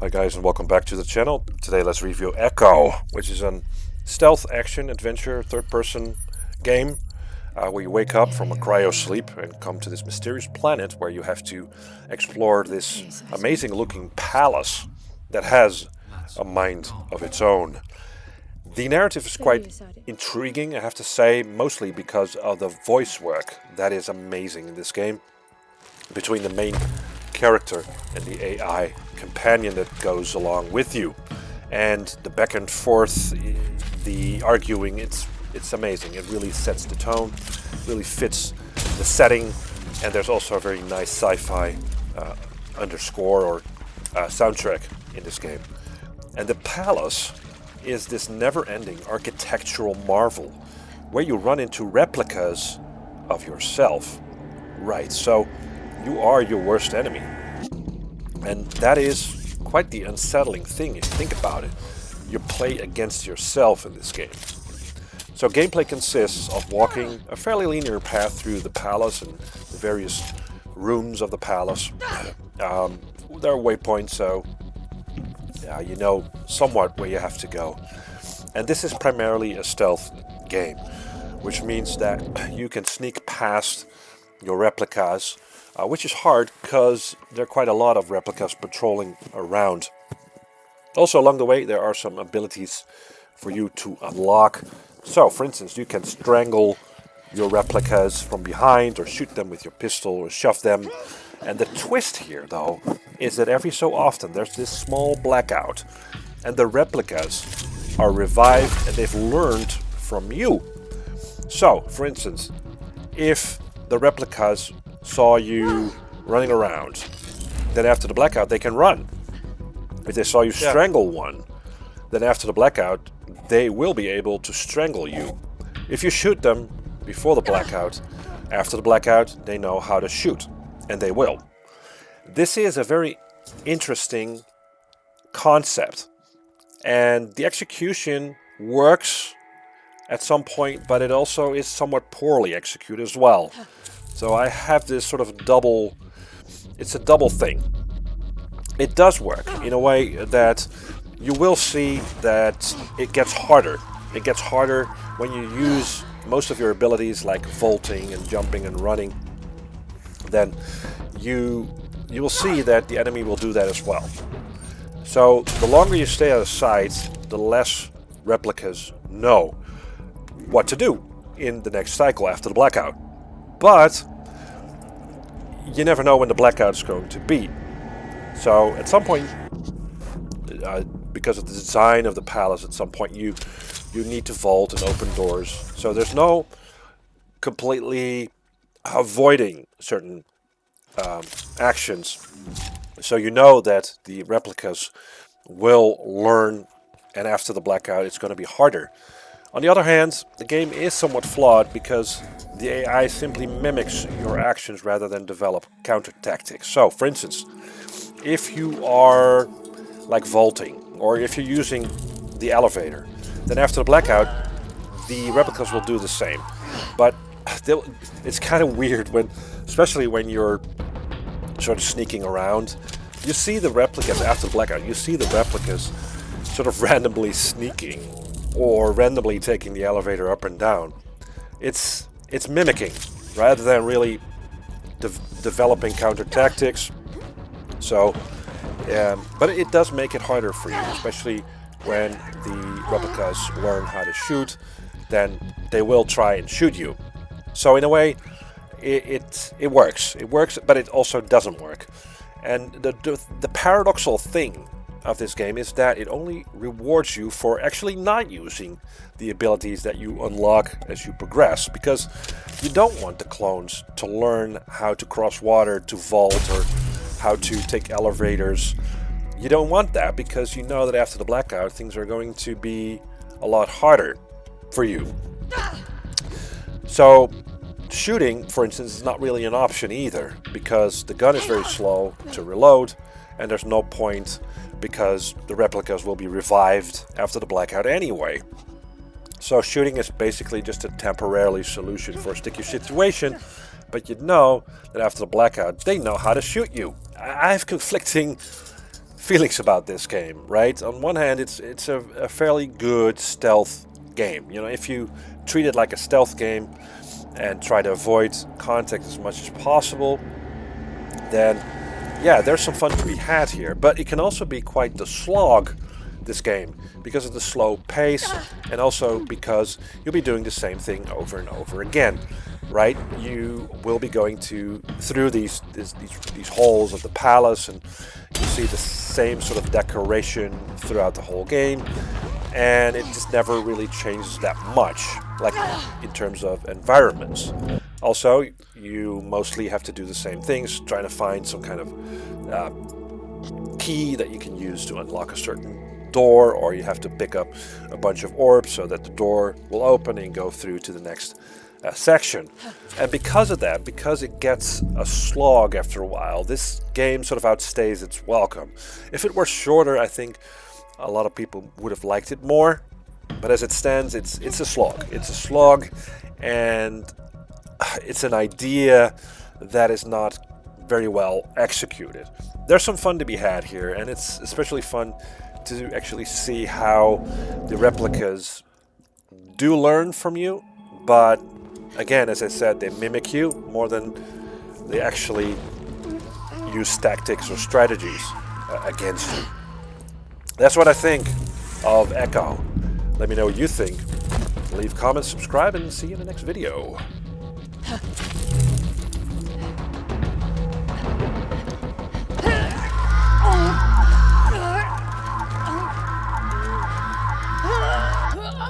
Hi guys, and welcome back to the channel. Today let's review Echo, which is a stealth action adventure third-person game where you wake up from a cryo sleep and come to this mysterious planet where you have to explore this amazing looking palace that has a mind of its own. The narrative is quite intriguing, I have to say, mostly because of the voice work that is amazing in this game between the main character and the AI companion that goes along with you, and the back and forth, the arguing. It's amazing. It really sets the tone, really fits the setting, and there's also a very nice sci-fi underscore or soundtrack in this game. And the palace is this never-ending architectural marvel where you run into replicas of yourself. Right, so you are your worst enemy. And that is quite the unsettling thing if you think about it. You play against yourself in this game. So gameplay consists of walking a fairly linear path through the palace and the various rooms of the palace. There are waypoints, so you know somewhat where you have to go. And this is primarily a stealth game, which means that you can sneak past your replicas, which is hard because there are quite a lot of replicas patrolling around. Also along the way there are some abilities for you to unlock. So for instance, you can strangle your replicas from behind or shoot them with your pistol or shove them. And the twist here though is that every so often there's this small blackout and the replicas are revived and they've learned from you. So for instance, if the replicas saw you running around, then after the blackout they can run. If they saw you strangle one, then after the blackout they will be able to strangle you. If you shoot them before the blackout, after the blackout they know how to shoot, and they will. This is a very interesting concept, and the execution works at some point, but it also is somewhat poorly executed as well. So I have this sort of double, it's a double thing. It does work in a way that you will see that it gets harder. It gets harder when you use most of your abilities like vaulting and jumping and running. Then you will see that the enemy will do that as well. So the longer you stay out of sight, the less replicas know what to do in the next cycle after the blackout. But you never know when the blackout is going to be. So at some point, because of the design of the palace, at some point you need to vault and open doors. So there's no completely avoiding certain actions. So you know that the replicas will learn, and after the blackout it's going to be harder. On the other hand, the game is somewhat flawed because the AI simply mimics your actions rather than develop counter tactics. So, for instance, if you are like vaulting or if you're using the elevator, then after the blackout, the replicas will do the same. But it's kind of weird when, especially when you're sort of sneaking around, you see the replicas after the blackout. You see the replicas sort of randomly sneaking or randomly taking the elevator up and down. It's mimicking rather than really developing counter tactics. So, but it does make it harder for you, especially when the replicas learn how to shoot. Then they will try and shoot you. So in a way, it works. It works, but it also doesn't work. And the paradoxical thing of this game is that it only rewards you for actually not using the abilities that you unlock as you progress, because you don't want the clones to learn how to cross water, to vault, or how to take elevators. You don't want that because you know that after the blackout things are going to be a lot harder for you. So shooting, for instance, is not really an option either, because the gun is very slow to reload and there's no point because the replicas will be revived after the blackout anyway. So shooting is basically just a temporary solution for a sticky situation, but you know that after the blackout they know how to shoot you. I have conflicting feelings about this game, right? On one hand, it's a fairly good stealth game. You know, if you treat it like a stealth game and try to avoid contact as much as possible, then yeah, there's some fun to be had here. But it can also be quite the slog, this game, because of the slow pace and also because you'll be doing the same thing over and over again, right? You will be going through these halls of the palace, and you see the same sort of decoration throughout the whole game, and it just never really changes that much, like in terms of environments. Also, you mostly have to do the same things, trying to find some kind of key that you can use to unlock a certain door, or you have to pick up a bunch of orbs so that the door will open and go through to the next section. And because of that, because it gets a slog after a while, this game sort of outstays its welcome. If it were shorter, I think a lot of people would have liked it more, but as it stands, it's a slog. It's a slog, and it's an idea that is not very well executed. There's some fun to be had here, and it's especially fun to actually see how the replicas do learn from you, but again, as I said, they mimic you more than they actually use tactics or strategies against you. That's what I think of Echo. Let me know what you think. Leave comments, subscribe, and see you in the next video.